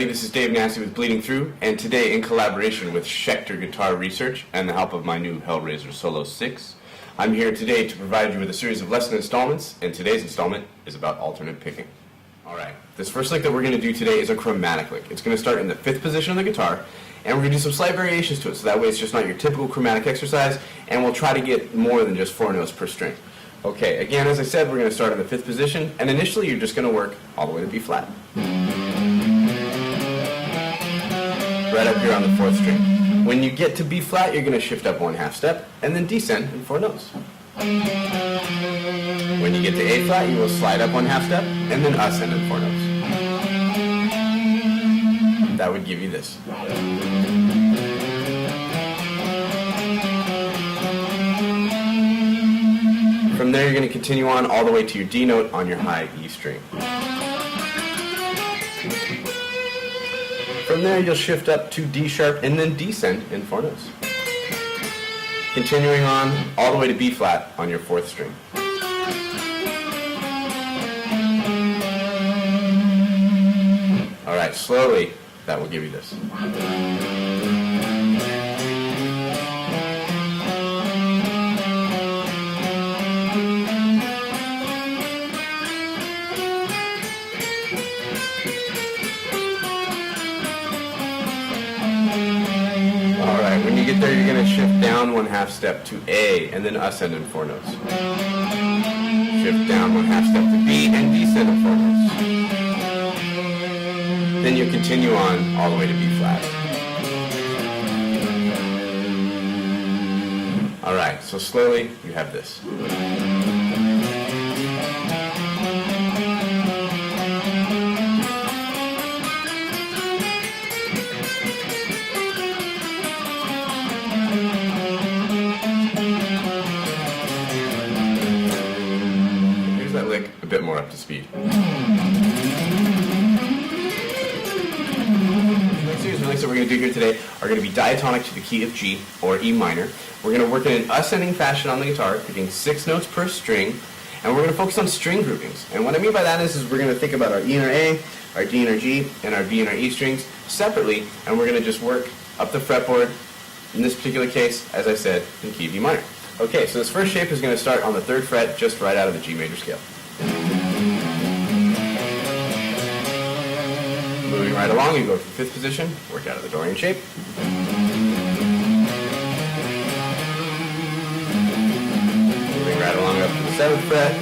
everybody, this is Dave Nassie with Bleeding Through, and today in collaboration with Schecter Guitar Research and the help of my new Hellraiser Solo 6, I'm here today to provide you with a series of lesson installments, and today's installment is about alternate picking. Alright, this first lick that we're going to do today is a chromatic lick. It's going to start in the 5th position of the guitar, and we're going to do some slight variations to it, so that way it's just not your typical chromatic exercise, and we'll try to get more than just 4 notes per string. Okay, again, as I said, we're going to start in the 5th position, and initially you're just going to work all the way to B flat. Right up here on the 4th string. When you get to B flat, you're going to shift up 1/2 step, and then descend in 4 notes. When you get to A flat, you will slide up 1/2 step, and then ascend in 4 notes. That would give you this. From there, you're going to continue on all the way to your D note on your high E string. From there, you'll shift up to D sharp and then descend in 4 notes. Continuing on all the way to B flat on your 4th string. Alright, slowly, that will give you this. Alright, when you get there, you're going to shift down 1/2 step to A and then ascend in 4 notes. Shift down 1/2 step to B and descend in 4 notes. Then you'll continue on all the way to B flat. Alright, so slowly you have this. Here's that lick a bit more up to speed. The licks that we're going to do here today are going to be diatonic to the key of G, or E minor. We're going to work in an ascending fashion on the guitar, picking 6 notes per string, and we're going to focus on string groupings. And what I mean by that is we're going to think about our E and our A, our D and our G, and our B and our E strings separately, and we're going to just work up the fretboard, in this particular case, as I said, in key of E minor. Okay, so this first shape is going to start on the 3rd fret, just right out of the G major scale. Moving right along, you go to the 5th position, work out of the Dorian shape. Moving right along up to the 7th fret,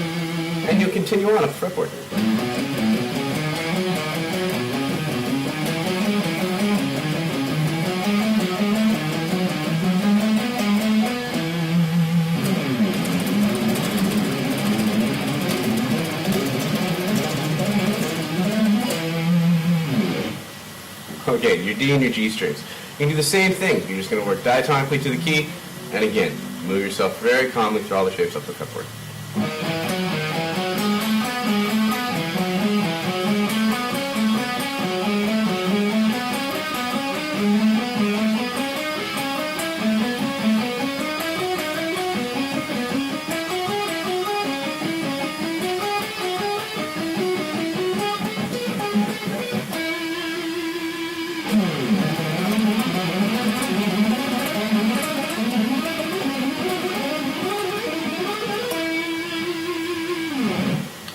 and you'll continue on up the fretboard. Okay, your D and your G strings. You can do the same thing. You're just going to work diatonically to the key, and again, move yourself very calmly through all the shapes up the fretboard.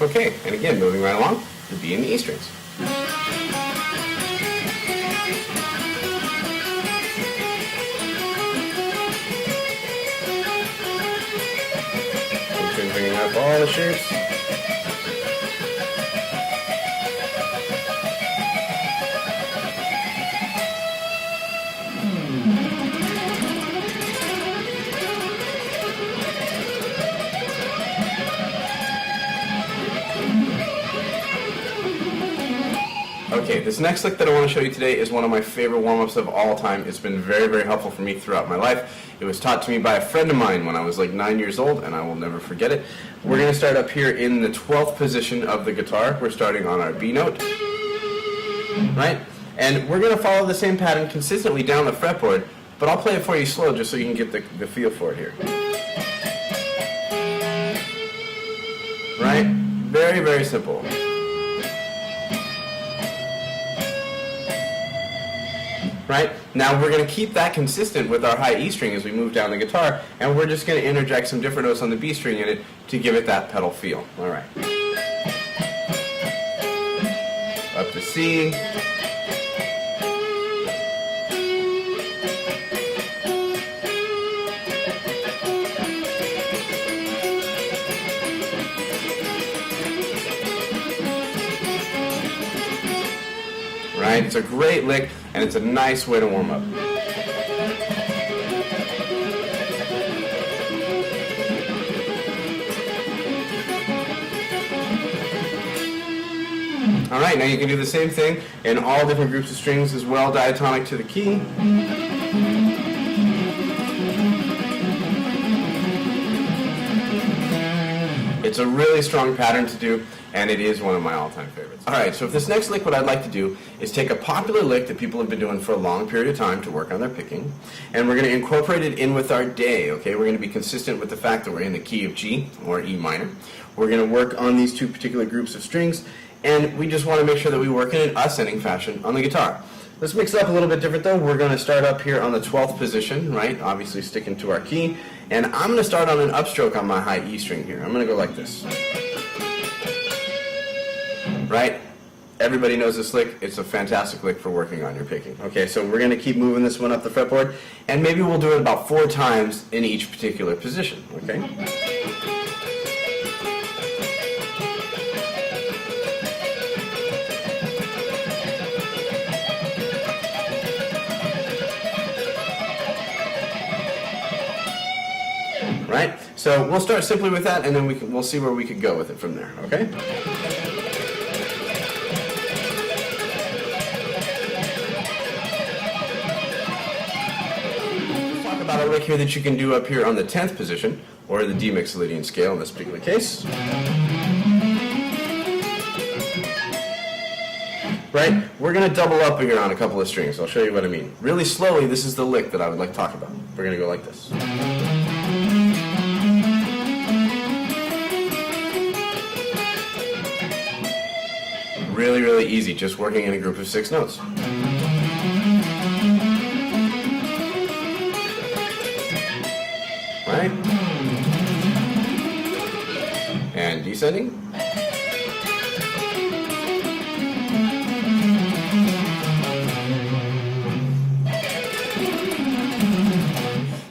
Okay, and again, moving right along, the B and the E strings. Bringing up all the shapes. Okay, this next lick that I want to show you today is one of my favorite warm-ups of all time. It's been very, very helpful for me throughout my life. It was taught to me by a friend of mine when I was like 9 years old, and I will never forget it. We're going to start up here in the 12th position of the guitar. We're starting on our B note, right? And we're going to follow the same pattern consistently down the fretboard, but I'll play it for you slow just so you can get the feel for it here. Right? Very, very simple. Right? Now we're going to keep that consistent with our high E string as we move down the guitar, and we're just going to interject some different notes on the B string in it to give it that pedal feel. All right. Up to C. Right? It's a great lick, and it's a nice way to warm up. All right, now you can do the same thing in all different groups of strings as well, diatonic to the key. It's a really strong pattern to do, and it is one of my all-time favorites. All right, so if this next lick, what I'd like to do is take a popular lick that people have been doing for a long period of time to work on their picking, and we're going to incorporate it in with our day, okay? We're going to be consistent with the fact that we're in the key of G, or E minor. We're going to work on these two particular groups of strings, and we just want to make sure that we work in an ascending fashion on the guitar. Let's mix it up a little bit different though. We're going to start up here on the 12th position, right? Obviously sticking to our key. And I'm going to start on an upstroke on my high E string here. I'm going to go like this. Right? Everybody knows this lick. It's a fantastic lick for working on your picking. Okay, so we're going to keep moving this one up the fretboard, and maybe we'll do it about 4 times in each particular position, okay? Right? So we'll start simply with that, and then we'll see where we could go with it from there, okay? Let's talk about a lick here that you can do up here on the 10th position, or the D Mixolydian scale in this particular case. Right? We're going to double up here on a couple of strings. I'll show you what I mean. Really slowly, this is the lick that I would like to talk about. We're going to go like this. Really, really easy, just working in a group of 6 notes. Right? And descending.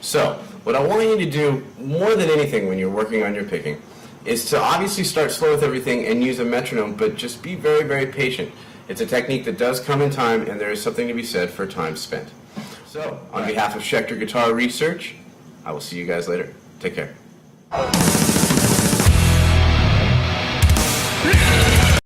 So, what I want you to do more than anything when you're working on your picking is to obviously start slow with everything and use a metronome, but just be very, very patient. It's a technique that does come in time, and there is something to be said for time spent. So, on behalf of Schecter Guitar Research, I will see you guys later. Take care.